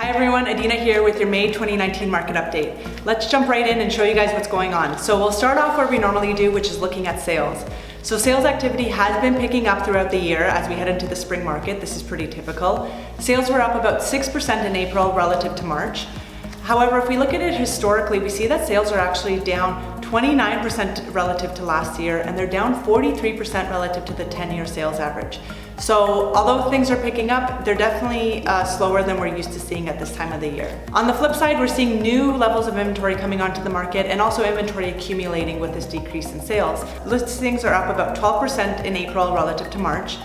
Hi everyone, Adina here with your May 2019 market update. Let's jump right in and show you guys what's going on. So we'll start off where we normally do, which is looking at sales. So sales activity has been picking up throughout the year as we head into the spring market. This is pretty typical. Sales were up about 6% in April relative to March. However, if we look at it historically, we see that sales are actually down 29% relative to last year, and they're down 43% relative to the 10-year sales average. So although things are picking up, they're definitely slower than we're used to seeing at this time of the year. On the flip side, we're seeing new levels of inventory coming onto the market and also inventory accumulating with this decrease in sales. Listings are up about 12% in April relative to March,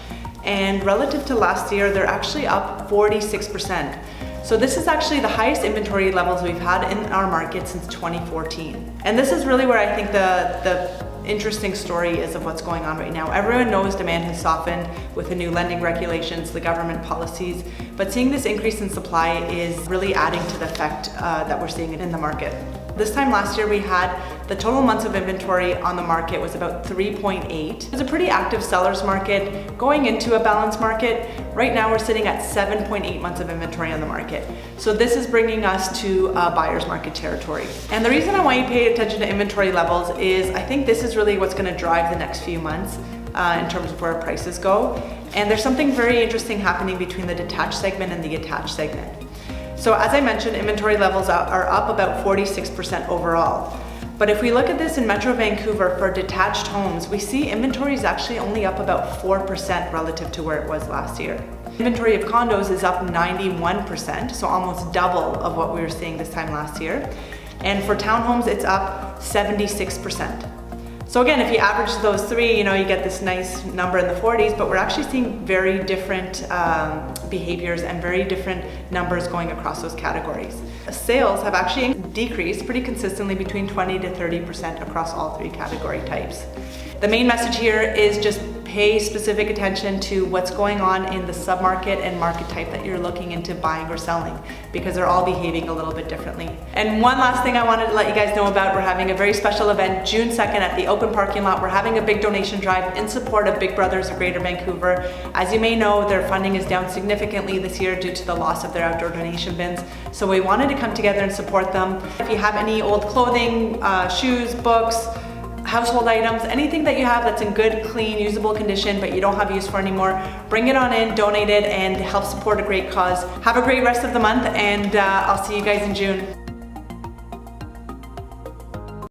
and relative to last year, they're actually up 46%. So this is actually the highest inventory levels we've had in our market since 2014. And this is really where I think the interesting story is of what's going on right now. Everyone knows demand has softened with the new lending regulations, the government policies, but seeing this increase in supply is really adding to the effect that we're seeing in the market. This time last year we had the total months of inventory on the market was about 3.8. It was a pretty active seller's market going into a balanced market. Right now we're sitting at 7.8 months of inventory on the market. So this is bringing us to buyer's market territory. And the reason I want you to pay attention to inventory levels is I think this is really what's going to drive the next few months in terms of where prices go. And there's something very interesting happening between the detached segment and the attached segment. So as I mentioned, inventory levels are up about 46% overall. But if we look at this in Metro Vancouver for detached homes, we see inventory is actually only up about 4% relative to where it was last year. Inventory of condos is up 91%, so almost double of what we were seeing this time last year. And for townhomes, it's up 76%. So again, if you average those three, you get this nice number in the 40s, but we're actually seeing very different behaviors and very different numbers going across those categories. Sales have actually decreased pretty consistently between 20 to 30% across all three category types. The main message here is just pay specific attention to what's going on in the submarket and market type that you're looking into buying or selling, because they're all behaving a little bit differently. And one last thing I wanted to let you guys know about, we're having a very special event June 2nd at the Oakwyn parking lot. We're having a big donation drive in support of Big Brothers of Greater Vancouver. As you may know, their funding is down significantly this year due to the loss of their outdoor donation bins. So we wanted to come together and support them. If you have any old clothing, shoes, books, household items, anything that you have that's in good, clean, usable condition but you don't have use for anymore, bring it on in, donate it, and help support a great cause. Have a great rest of the month, and I'll see you guys in June.